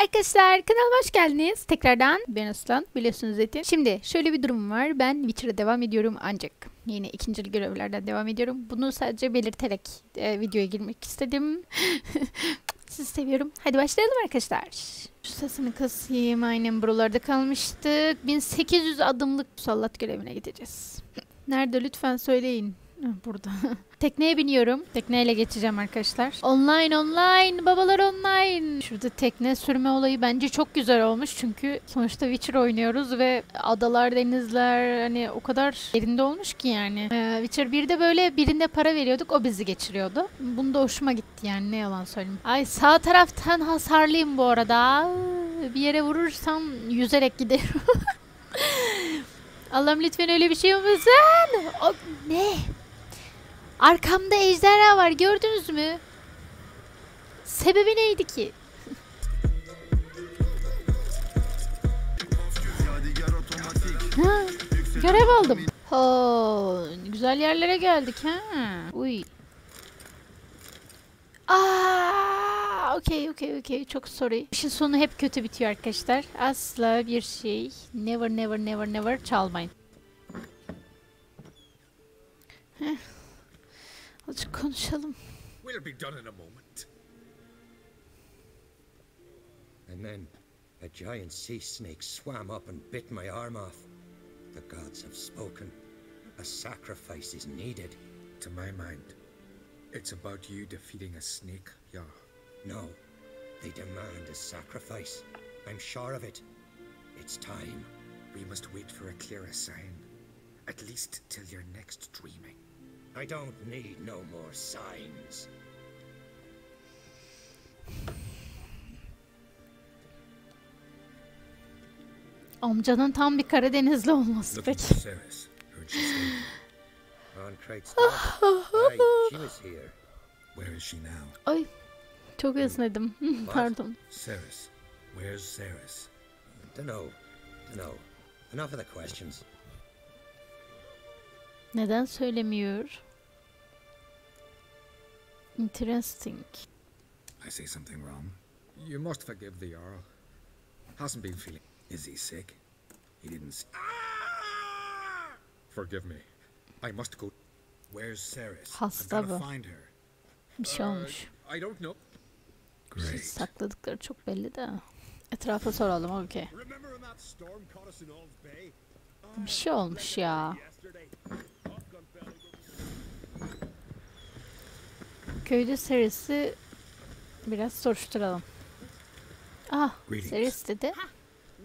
Arkadaşlar kanalıma hoş geldiniz. Tekrardan ben Aslan, biliyorsunuz zaten. Şimdi şöyle bir durum var. Ben Witcher'a devam ediyorum ancak yine ikincil görevlerden devam ediyorum. Bunu sadece belirterek videoya girmek istedim. Sizi seviyorum. Hadi başlayalım arkadaşlar. Şu sesini kısayım. Aynen buralarda kalmıştık. 1800 adımlık Musallat görevine gideceğiz. Nerede lütfen söyleyin. Burada. Tekneye biniyorum. Tekneyle geçeceğim arkadaşlar. Online babalar online. Şurada tekne sürme olayı bence çok güzel olmuş. Çünkü sonuçta Witcher oynuyoruz ve adalar, denizler hani o kadar yerinde olmuş ki yani. Witcher 1'de böyle birinde para veriyorduk, o bizi geçiriyordu. Bunda hoşuma gitti yani, ne yalan söyleyeyim. Ay sağ taraftan hasarlıyım bu arada. Bir yere vurursam yüzerek giderim. Allah'ım lütfen öyle bir şey olmasın. Ne? Arkamda ejderha var, gördünüz mü? Sebebi neydi ki? Ha, görev aldım. Güzel yerlere geldik ha. Uy. Okey. Çok sorry. İşin sonu hep kötü bitiyor arkadaşlar. Asla bir şey. Never çalmayın. Azıcık konuşalım. We'll be done in a moment. And then a giant sea snake swam up and bit my arm off. The gods have spoken. A sacrifice is needed. To my mind, it's about you defeating a snake, yeah. No, they demand a sacrifice. I'm sure of it. It's time. We must wait for a clearer sign. At least till your next dreaming. I don't need no more signs. Amcanın tam bir Karadenizli olması Looking peki. for Ciri'yi. Heard she's staying. On Crate's Aye, she was here. Where is she now? Ay çok esnedim. Pardon. Ciri'yi. Where's Ciri'yi? Dunno. Enough of the questions. Neden söylemiyor? Interesting. I say something wrong. You must forgive the Jarl. Hasn't been feeling. Is he sick? He didn't. Forgive me. I must go. Where's Ciri'yi? I've Hasta got to bu. find her. Bir şey olmuş. I don't know. Great. Sakladıkları çok belli de. Etrafa soralım, okey. Bir şey olmuş ya. Köyde Ciri'yi biraz soruşturalım. Ciri'yi dedi.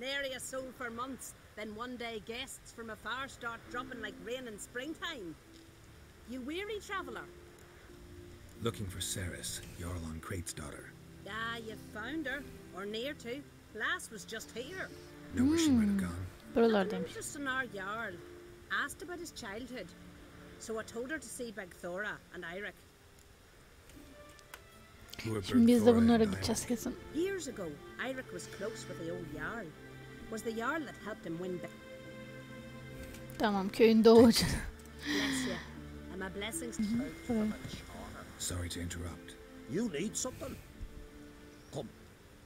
Nary a soul for months, then one day guests from afar start dropping like rain in springtime. You weary traveller? Looking for Ciri'yi, Jarl on Crate's daughter. You found her, or near to. Lass was just here. Know where she might have gone? Buralardaymış. Interest in our Jarl. Asked about his childhood. So I told her to see Big Thora and Eirik. Şimdi biz de bunlara gideceğiz kesin. Years ago, Eirik was close with the old Jarl. Was the Jarl that helped him win Tamam, köyün doğucu. Bless you. And my blessings to Sorry to interrupt. You need something? Come,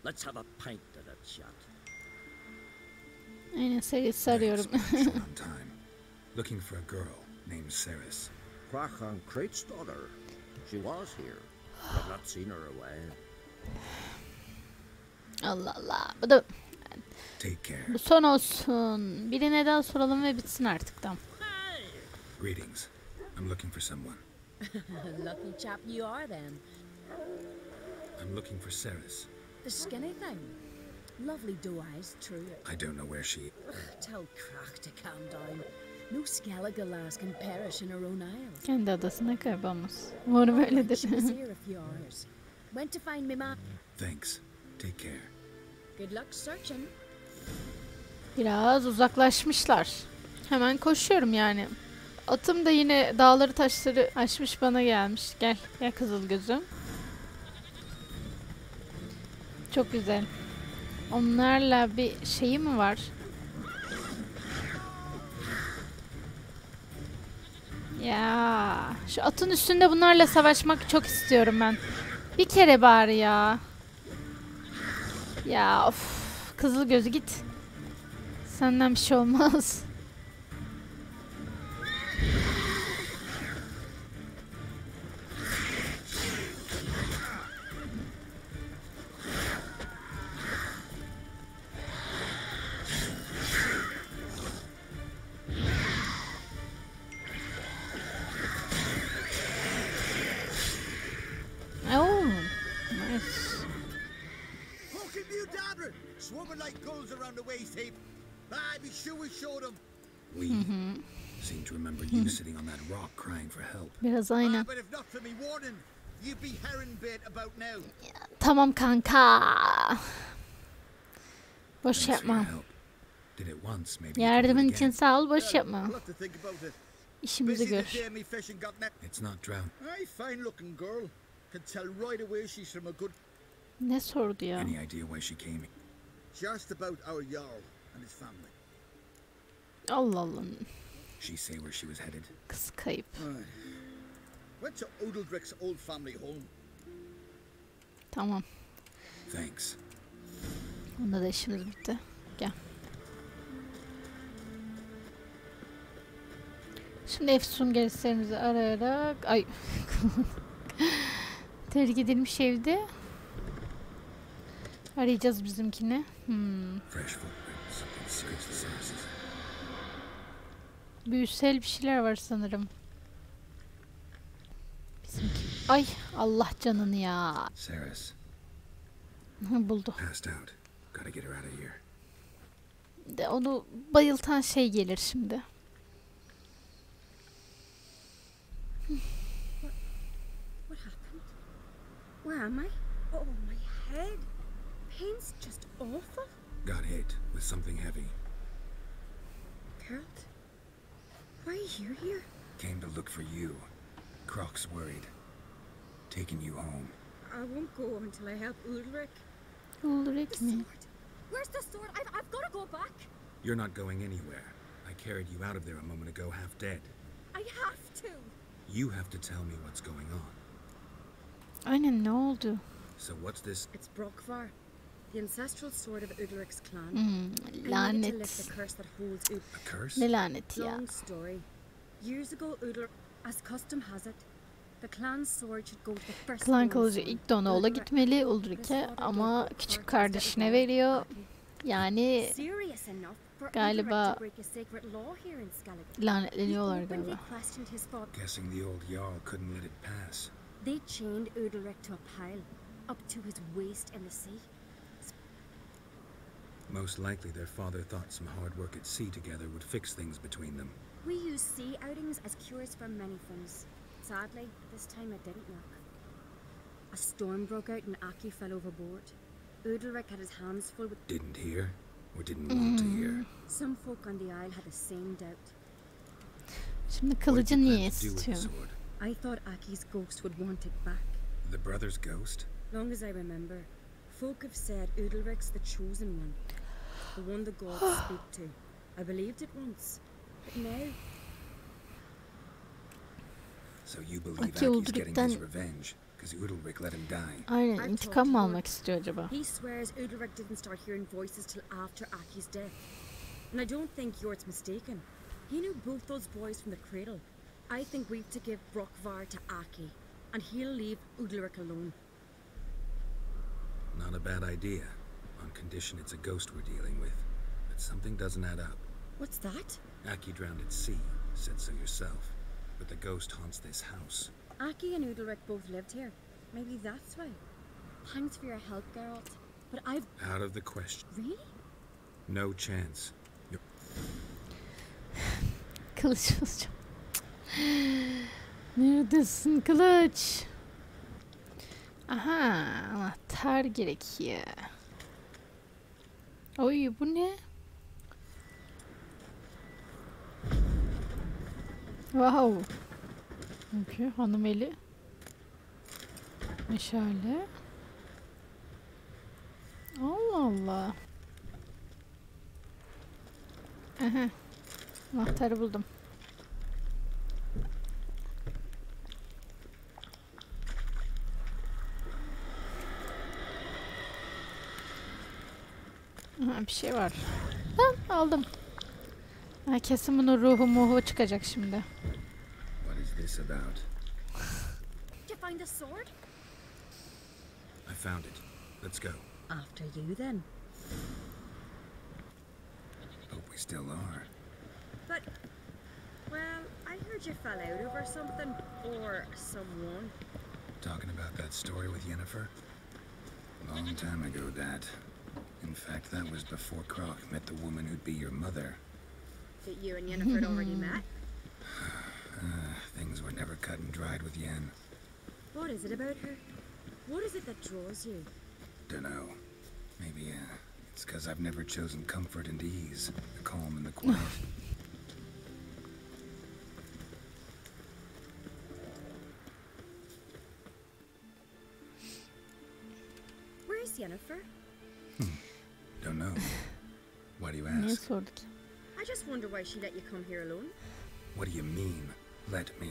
let's have a pint and a chat. Aynen, Ciri'yi arıyorum. Short on time. Looking for a girl named Ciri'yi. Crack on Crate's daughter. She was here. I've not seen her away. Allah. Take care. Bu son olsun. Birine daha soralım ve bitsin artık, tamam. Greetings. I'm looking for someone. Lucky chap you are then. I'm looking for Ciri'yi. The skinny thing. Lovely doe eyes, true. I don't know where she. Tell Crack to calm down. No skeletal lass can perish in her own isle. Kendi adasına kaybolmaz. Umarım öyledir. She was here a few hours. Went to find me ma. Thanks. Take care. Good luck searching. Biraz uzaklaşmışlar. Hemen koşuyorum yani. Atım da yine dağları taşları aşmış, bana gelmiş. Gel kızıl gözüm. Çok güzel. Onlarla bir şeyi mi var? Ya şu atın üstünde bunlarla savaşmak çok istiyorum ben. Bir kere bari ya. Ya of. Kızıl gözü git. Senden bir şey olmaz. Oh, nice. Fucking you dabbler! Swarming like gulls around the waste heap. Ah, be sure we showed them. We seem to remember you sitting on that rock crying for help. Biraz aynen. But if not for me warning, you'd be herring bait about now. Tamam kanka. Boş Thanks for your yapma. help. Did it once, maybe you can do Yardımın it için again. sağ ol, boş yapma. I'll have to think about it. İşimizi Busy gör. the day me fishing got net. It's not drown. Aye, fine looking girl. Can tell right away she's from a good. Ne sordu ya? Any idea why she came? She asked about our Jarl and his family. Allah Allah. She say where she was headed? Kız kayıp. Went to Udaldrick's old family home. Tamam. Thanks. Onda da işimiz bitti. Gel. Şimdi Efsun gerislerimizi arayarak... Ay. Terk edilmiş evde. Arayacağız bizimkini. Fresh footprints. Search the sources. Büyüsel bir şeyler var sanırım. Bizimki. Ay Allah canını ya. Saris Buldu. passed out. Gotta get her out of here. De onu bayıltan şey gelir şimdi. What happened? Where am I? Oh, my head. Pain's just awful. Got hit with something heavy. Geralt, why are you here? Came to look for you. Croc's worried. Taking you home. I won't go until I help Ulrich. Ulrich The mi? sword. Where's the sword? I've got to go back. You're not going anywhere. I carried you out of there a moment ago half dead. I have to. You have to tell me what's going on. Aynen ne oldu? So what's this? It's Brokvar, the ancestral sword of Udric's clan. I needed to Lanet. lift the curse that holds Ud. A curse? Ne laneti ya? Long story. Years ago, Udric, as custom has it, the clan's sword should go to the first. Klan kılıcı ilk Donoğlu'na gitmeli Ulrich'e ama küçük kardeşine veriyor. Yani Serious enough for galiba Udric to break a sacred law here in Skellige. lanetleniyorlar He openly galiba. questioned his father. Guessing the old Jarl couldn't let it pass. They chained Udalric to a pile, up to his waist in the sea. Most likely their father thought some hard work at sea together would fix things between them. We use sea outings as cures for many things. Sadly, this time it didn't work. A storm broke out and Aki fell overboard. Udalric had his hands full with... Didn't hear, or didn't want to hear. Some folk on the isle had the same doubt. Şimdi What did kılıcı you plan niye to do with the istiyor? sword? I thought Aki's ghost would want it back. The brother's ghost? Long as I remember, folk have said Udalric's the chosen one. The one the gods speak to. I believed it once, but now... So you believe Aki Aki's getting his Ulrich'ten revenge, because Udalric let him die. aynen intikam mı almak istiyor acaba? He swears Udalric didn't start hearing voices till after Aki's death. And I don't think Jort's mistaken. He knew both those boys from the cradle. I think we've to give Brokvar to Aki, and he'll leave Udalric alone. Not a bad idea, on condition it's a ghost we're dealing with. But something doesn't add up. What's that? Aki drowned at sea, said so yourself. But the ghost haunts this house. Aki and Udalric both lived here. Maybe that's why. Thanks for your help, Geralt. But I've... Out of the question. Really? No chance. You're Kılıç alacağım. Neredesin kılıç? Aha, anahtar gerekiyor. Oy bu ne? Wow. Okay, hanım eli. Meşale. Allah Allah. Aha. Anahtarı buldum. Aha, bir şey var. Ha, aldım. Ha, kesin bunun ruhu muhu çıkacak şimdi. What is this about? Did you find a sword? I found it. Let's go. After you, then. Hope we still are. But, well, I heard you fell out over something. Or someone. Talking about that story with Yennefer? Long time ago, Dad. In fact, that was before Croc met the woman who'd be your mother. That you and Yennefer had already met? Things were never cut and dried with Yen. What is it about her? What is it that draws you? Dunno. Maybe, it's because I've never chosen comfort and ease, the calm and the quiet. Where's Yennefer? Don't know. Why do you Niye ask? sorduk? I just wonder why she let you come here alone. What do you mean, let me?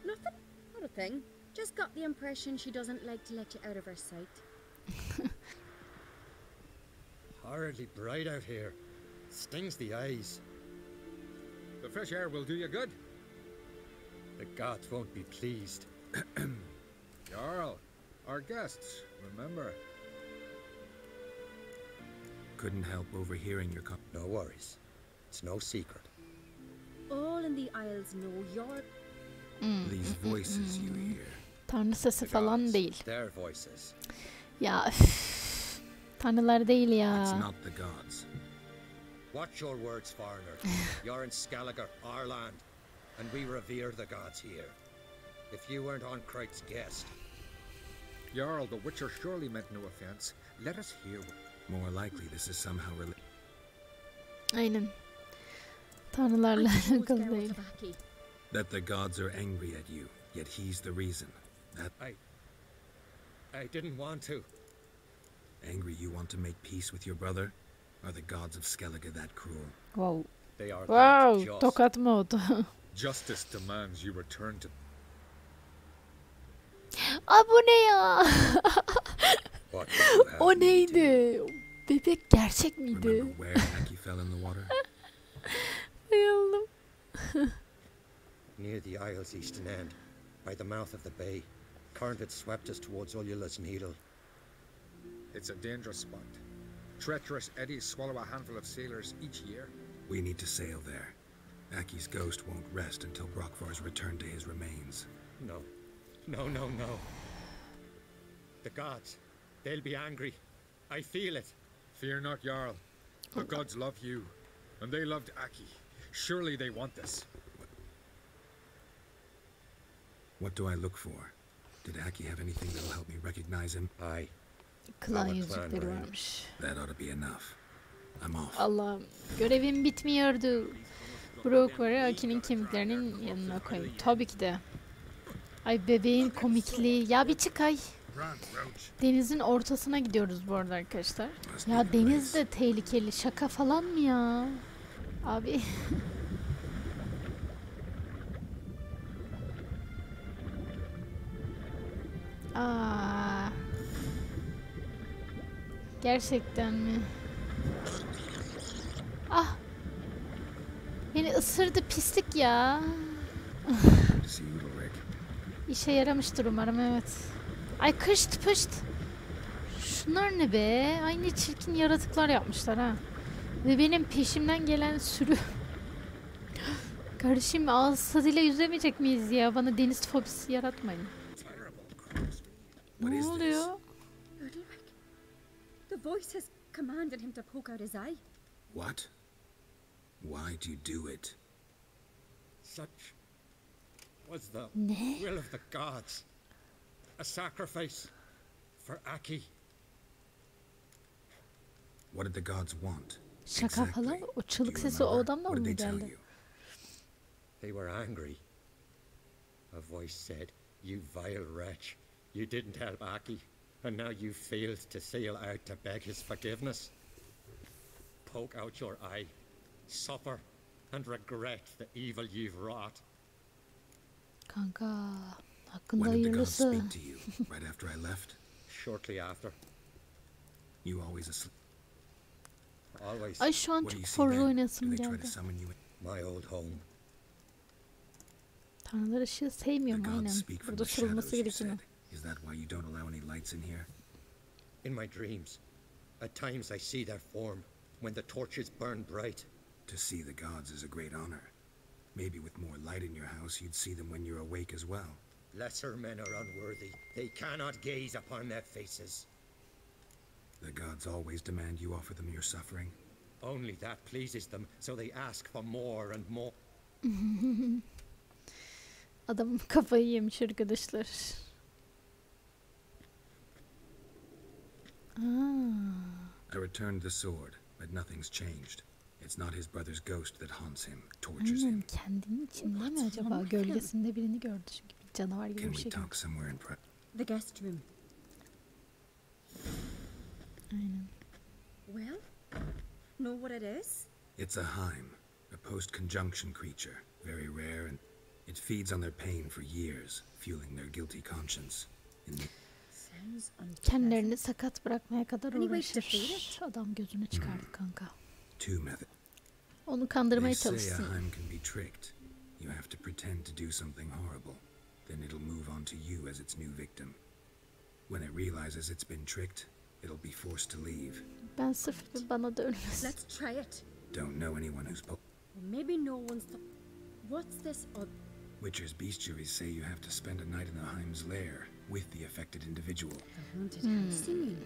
Nothing. Not a thing. Just got the impression she doesn't like to let you out of her sight. Horridly bright out here. Stings the eyes. The fresh air will do you good. The gods won't be pleased. Jarl, our guests, remember. Couldn't help overhearing your No worries. It's no secret. All in the Isles know you're... these voices you hear. Tanrı sesi The falan gods, değil. Their voices. Ya üf. Tanrılar değil It's ya. not the gods. Watch your words, foreigner. You're in Skellige, our land, and we revere the gods here. If you weren't on Kright's guest, Jarl, the Witcher surely meant no offense. Let us hear. More likely this is somehow related. Aynen. Tanrılarla I'm so alakalı scared değil. of Aki. That the gods are angry at you, yet he's the reason. That I didn't want to. angry you want to make peace with your brother? Are the gods of Skellige that cruel? Wow. They are Wow. that just. Tokat mı oldu? Justice demands you return to... Aa bu ne ya? What do you have O me do? neydi? Bebek gerçek miydi? Remember where Aki fell in the water? Bayıldım. Near the Isle's eastern end, by the mouth of the bay. Current had swept us towards Ullula's Needle. It's a dangerous spot. Treacherous eddies swallow a handful of sailors each year. We need to sail there. Aki's ghost won't rest until Brokvar's returned to his remains. No. No, no, no. The gods. They'll be angry. I feel it. Fear not, Jarl. The gods love you, and they loved Aki. Surely they want this. What do I look for? Did Aki have anything that'll help me recognize him? Aye. Klan Ama yüzükleri klan böyle. varmış. That ought to be enough. I'm off. Allah'ım. Görevim bitmiyordu. Brokvar'ı Aki'nin kemiklerinin yanına koy. Tabii ki de. Ay bebeğin komikliği. Ya bir çık ay. Denizin ortasına gidiyoruz bu arada arkadaşlar. Ya deniz de tehlikeli. Şaka falan mı ya? Abi. Aa. Gerçekten mi? Ah. Beni ısırdı pislik ya. See you, Ulrich. İşe yaramıştır umarım, evet. Ay kışt pışt. Şunlar ne be? Ay ne çirkin yaratıklar yapmışlar ha. Ve benim peşimden gelen sürü. Kardeşim ağız tadıyla yüzemeyecek miyiz ya? Bana deniz fobisi yaratmayın. What Ne is this? oluyor? Ulrich, the voice has commanded him to poke out his eye. What? Why'd you do it? Such was the Ne? will of the gods. A sacrifice for Aki. What did the gods want? Şaka falan. Exactly. O Do çığlık you sesi o remember? adamdan What mı did they tell geldi? you? They were angry. A voice said, "You vile wretch, you didn't help Aki, and now you failed to sail out to beg his forgiveness. Poke out your eye, suffer, and regret the evil you've wrought." Kanka. Hakkında When did the gods hayırlısı. speak to you? Right after I left? Shortly after, You always asleep? Always. Ay şu an What do you çok see horror then? Do oynasım they try to geldi. summon you? My old home. Tanrılar ışığı The sevmiyorum aynen. gods speak from Burada the shadows, sorulması you gerekiyor. said. Is that why you don't allow any lights in here? In my dreams, at times I see their form when the torches burn bright. To see the gods is a great honor. Maybe with more light in your house, you'd see them when you're awake as well. Lesser men are unworthy. They cannot gaze upon their faces. The gods always demand you offer them your suffering. Only that pleases them, so they ask for more and more. Adam kafayı yemiş arkadaşlar. I returned the sword, but nothing's changed. It's not his brother's ghost that haunts him, tortures Aynen him. kendinin içinde mi acaba? Gölgesinde birini gördü çünkü bir canavar gibi Can bir we şey gördü. talk somewhere in private? The guest room. Aynen. Well, know what it is? It's a Heim, a post-conjunction creature, very rare, and it feeds on their pain for years, fueling their guilty conscience. In the Sounds unpleasant. Kendilerini sakat bırakmaya kadar Any way to uğraşır. defeat Adam gözünü çıkardı kanka. two methods. Onu They kandırmaya say a çalışsın. Heim can be tricked. You have to pretend to do something horrible. Then it'll move on to you as its new victim. When it realizes it's been tricked, it'll be forced to leave. Ben sırf bana da ölmesin. Let's try it. Don't know anyone who's Maybe no one's What's this Witcher's bestiaries say you have to spend a night in the Heim's lair with the affected individual. the haunted house, you mean?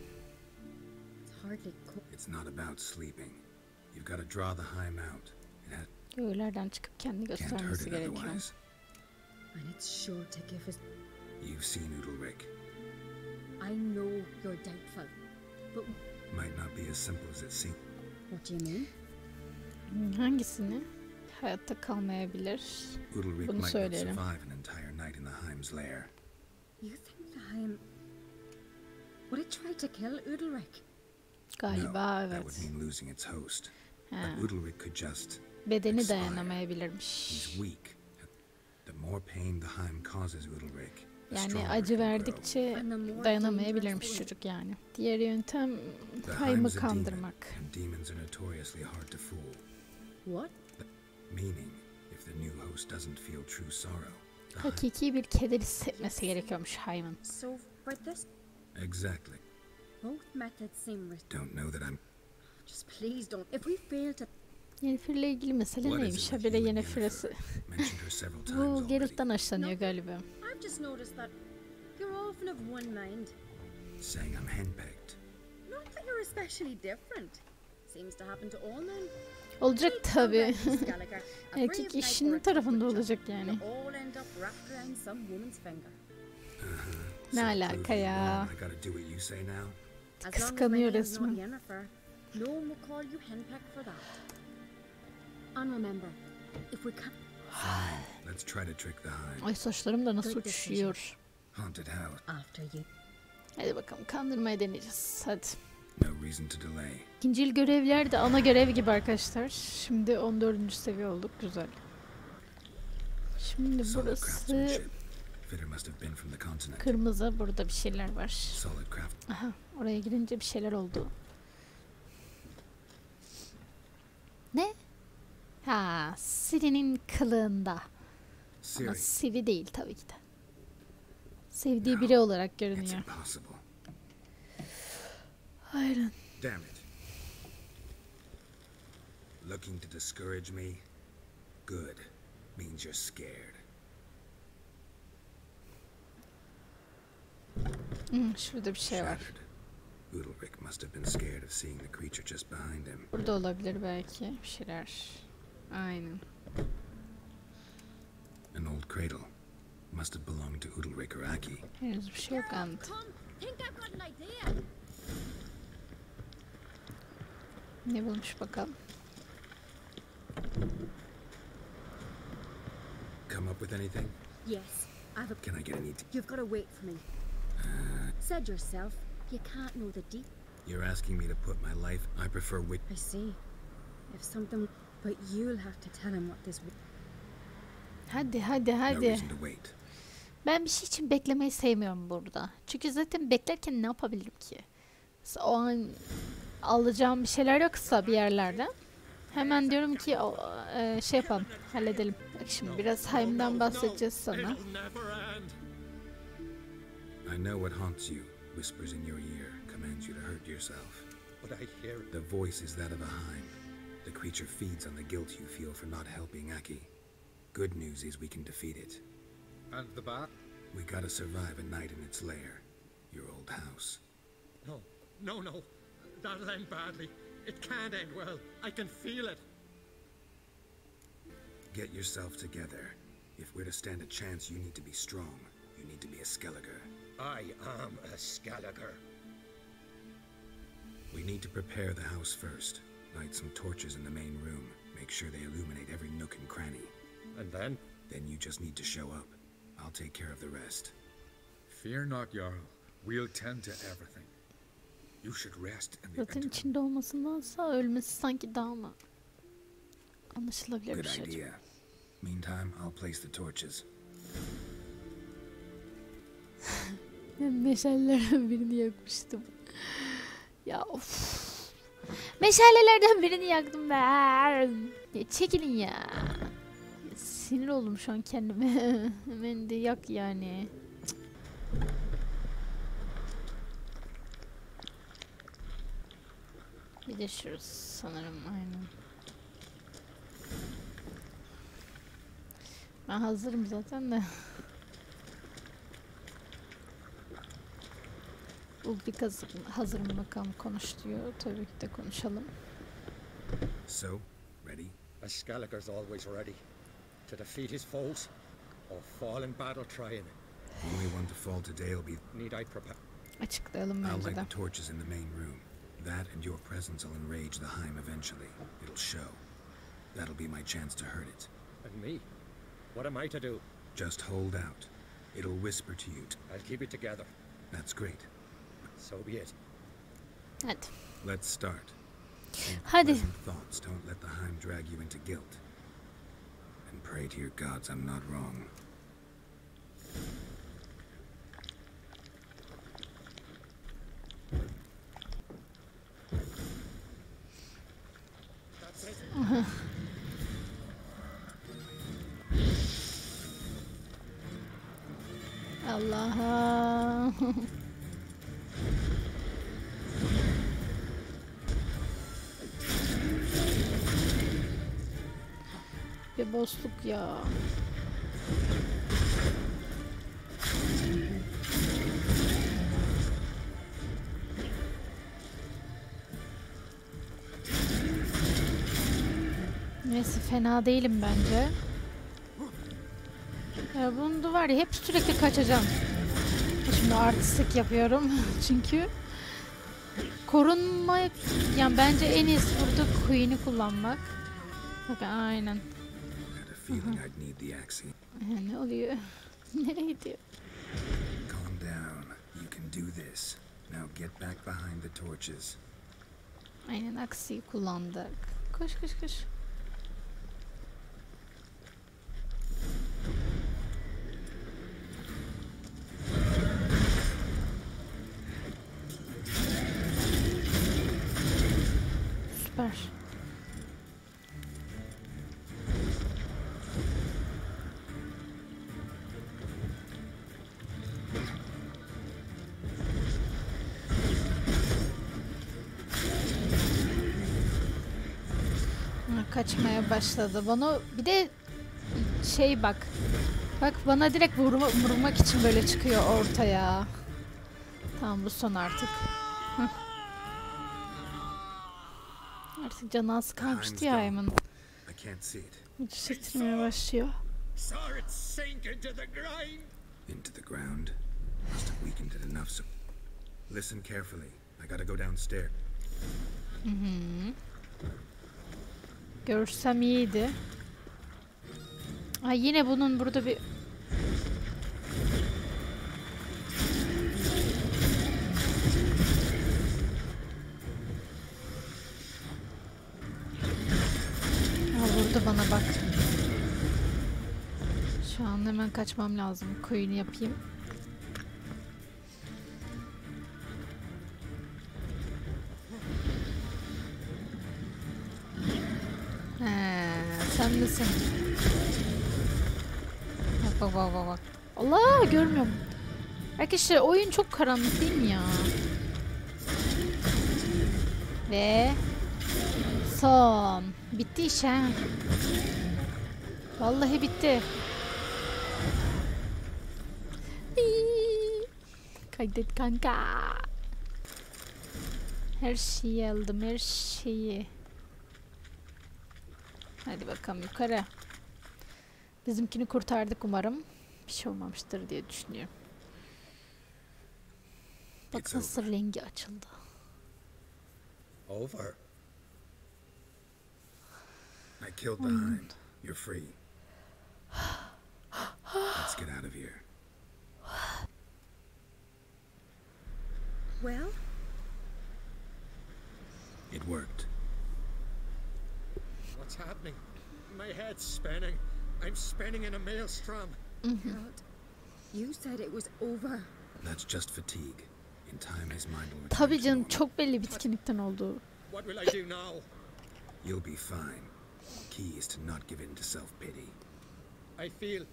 It's hardly It's not about sleeping. You've got to draw the Heim out. It Göğlerden çıkıp kendini can't hurt göstermesi it gerekiyor. otherwise. And it's sure to give us. You've seen Udalric. I know you're doubtful, but Might not be as simple as it seems. what do you mean? Hangisini? Hayatta kalmayabilir. Udalric Bunu might not söyleyelim. survive an entire night in the Heim's lair. You think the Heim would it try to kill Udalric? Galiba That evet. would mean losing its host. Ha. But Udalric could just... Bedeni expire. dayanamayabilirmiş. He's weak. The more pain the Heim causes Udalric, the Yani stronger acı it will grow. verdikçe And the more dayanamayabilirmiş dangerous çocuk yani. Diğer yöntem The Haym'ı Heim's a demon, kandırmak. and demons are notoriously hard to fool. What? Meaning, if the new host doesn't feel true sorrow, the Hakiki bir keder hissetmesi gerekiyormuş Haym'ın. So for this, exactly. both methods seem Don't know that I'm... just please don't. If we fail to, Yennefer'le ilgili mesele What is neymiş? it with Habire you and Yennefer'si. Mentioned her several times Bu already. Geralt'tan hoşlanıyor galiba. I've just noticed that you're often of one mind. Saying I'm henpecked. Not that you're especially different. Seems to happen to all men. Olacak tabi. Gallagher, a Erkek brave knight işinin or a tarafında tough olacak witcher, yani. you'll all end up wrapped around some woman's finger. Ne So alaka prove me ya? wrong, I gotta do what you say now. As long as my Kıskanıyor name's not resmen. Yennefer, no one will call you henpecked for that. And remember, if we can't, Let's try to trick the Heim. Ay saçlarım da nasıl uçuyor. Haunted house. after you. Hadi bakalım kandırmayı deneyeceğiz. Hadi. No reason to delay. İkincil görevler de ana görev gibi arkadaşlar. Şimdi 14. seviye olduk. Güzel. Şimdi Solid burası craftsmanship. Fitter must have been from the continent. kırmızı. Burada bir şeyler var. Solid craft. Aha, oraya girince bir şeyler oldu. Ne? Ha, Ciri'nin kılığında. Ama Ciri. Ciri değil tabii ki de. Sevdiği biri olarak It's görünüyor. impossible. Aynen. Damn it. Looking to discourage me? Good. Means you're scared. Şurada bir şey var. Shattered. Udalric must have been scared of seeing the creature just behind him. Burada olabilir belki bir şeyler. Aynen. An old cradle. Must have belonged to Udalric or Aki. Henüz bir şey yok anladım. Come, think I've got an idea. Ne bulmuş bakalım. Come up with anything? Yes, I've a. Can I get any... You've got to wait for me. Said yourself, you can't know the deep. You're asking me to put my life... I prefer wit... I see. If something, but you'll have to tell him what this. Hadi No hadi. reason to wait. Ben bir şey için beklemeyi sevmiyorum burada. Çünkü zaten beklerken ne yapabilirim ki? Mesela o an alacağım bir şeyler yoksa bir yerlerde hemen diyorum ki şey yapalım, halledelim. Bak şimdi biraz Haim'den bahsedeceğiz sana. It'll never end. I know what haunts you, whispers in your ear, commands you to hurt yourself. But I hear The voice is that of a Haim. The creature feeds on the guilt you feel for not helping Aki. Good news is we can defeat it. And the bat? We gotta survive a night in its lair. Your old house. no, no, no. That'll end badly. It can't end well. I can feel it. Get yourself together. If we're to stand a chance, you need to be strong. You need to be a Skelliger. I am a Skelliger. We need to prepare the house first. Light some torches in the main room. Make sure they illuminate every nook and cranny. And then? Then you just need to show up. I'll take care of the rest. Fear not, Jarl. We'll tend to everything. You should rest in the Zaten interim. içinde olmasındansa ölmesi sanki daha mı anlaşılabilir bir Good şey acaba? idea. Meantime, I'll place the torches. Ben meşalelerden birini yakmıştım. Ya of. Meşalelerden birini yaktım ben. Ya çekilin ya. Ya sinir oldum şu an kendime. Hemen de yak yani. Bir de şurası sanırım, aynen. Ben hazırım zaten de. Bu bir hazırım bakalım, konuş diyor. Tabii ki de konuşalım. So, ready? A Skelliger's always ready. To defeat his foes, or fall in battle trying. The only one to fall today will be... Need I prepare? Açıklayalım I'll bence light de. the torches in the main room. That and your presence will enrage the Haim eventually. It'll show. That'll be my chance to hurt it. And me? What am I to do? Just hold out. It'll whisper to you. I'll keep it together. That's great. So be it. Hadi. Let's start. Think Hadi. pleasant thoughts. Don't let the Haim drag you into guilt. And pray to your gods I'm not wrong. That's it. Allah'ım. Bir boşluk ya. Neyse, fena değilim bence. Ya bunu var ya, hep sürekli kaçacağım. Şimdi artistik yapıyorum çünkü korunmak, yani bence en iyisi burada Queen'i kullanmak. Bakın aynen. Had a feeling I'd need the axe. Ne oluyor? Nereye gidiyor? Calm down. You can do this. Now get back behind the torches. Aynen, aksiyi kullandık. Koş koş koş. Süper. Kaçmaya başladı. Bana bir de şey bak. Bak bana direkt vurmak için böyle çıkıyor ortaya. Tamam, bu son artık. Hıh. Artık canı az kalmıştı ya Ayman'ın. I can't see it. Müthiş ettirmeye başlıyor. Saw it sink into the ground. Into the ground. Must have weakened it enough so... Listen carefully. I gotta go downstairs. Görsem iyiydi. Ay, yine bunun burada bir... Vurdu bana bak. Şu an hemen kaçmam lazım. Koyunu yapayım. Sen misin? Bak bak bak bak. Allah, görmüyorum. Arkadaşlar oyun çok karanlık değil mi ya? Ve son. Bitti iş ha. Vallahi bitti. Kaydet kanka. Her şeyi aldım, her şeyi. Hadi bakalım yukarı. Bizimkini kurtardık umarım. Bir şey olmamıştır diye düşünüyorum. Bak nasıl rengi açıldı. Over. I killed the hind. You're free. Let's get out of here. Well? It worked. What's happening? My head's spinning. I'm spinning in a maelstrom. God, you said it was over. That's just fatigue. In time, his mind will return Tabii to canım, normal. çok belli bitkinlikten olduğu. What will I do now? You'll be fine. Key is to not give in to self-pity. I feel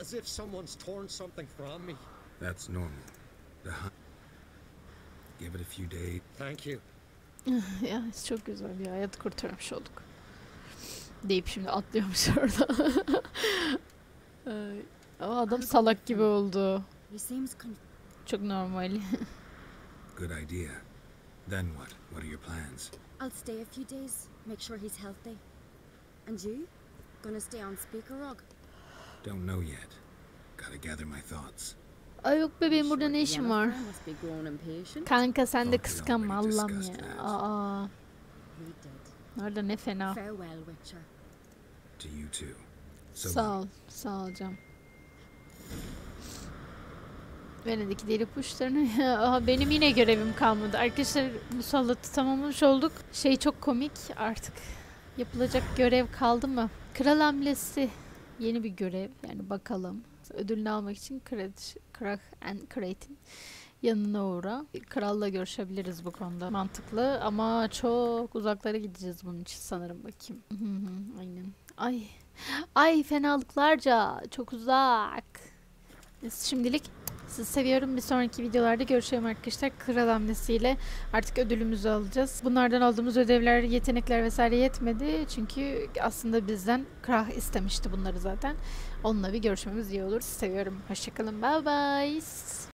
as if someone's torn something from me. That's normal. Give it a few days. Thank you. Ya çok güzel bir hayat kurtarmış olduk. Deyip şimdi atlıyormuş orada. Ay, ama adam salak gibi oldu. He seems Çok normal. Good idea. Then what? What are your plans? I'll stay a few days, make sure he's healthy. And you? Gonna stay on Speaker Rock? Don't know yet. Gotta gather my thoughts. Ay yok bebeğim, burada ne işin var? Must be grown impatient. Kanka sen de Thought we kıskanma already Allah'ım discussed ya. that. Aa, He did. orada ne fena. Farewell, Witcher. To you too. So Sağ ol. Sağ ol canım. Venedik'teki deli kuşlarını. Aha, benim yine görevim kalmadı. Arkadaşlar Musallat'ı tamamlamış olduk. Şey çok komik artık. Yapılacak görev kaldı mı? Kral hamlesi. Yeni bir görev. Yani bakalım. Ödülünü almak için Krach and Krait'in yanına uğra. Kralla görüşebiliriz bu konuda. Mantıklı ama çok uzaklara gideceğiz bunun için sanırım, bakayım. Aynen. Ay. Ay fenalıklarca. Çok uzak. Şimdilik sizi seviyorum. Bir sonraki videolarda görüşelim arkadaşlar. Kral hamlesiyle artık ödülümüzü alacağız. Bunlardan aldığımız ödevler, yetenekler vesaire yetmedi. Çünkü aslında bizden Krach istemişti bunları zaten. Onunla bir görüşmemiz iyi olur. Sizi seviyorum. Hoşçakalın. Bye bye.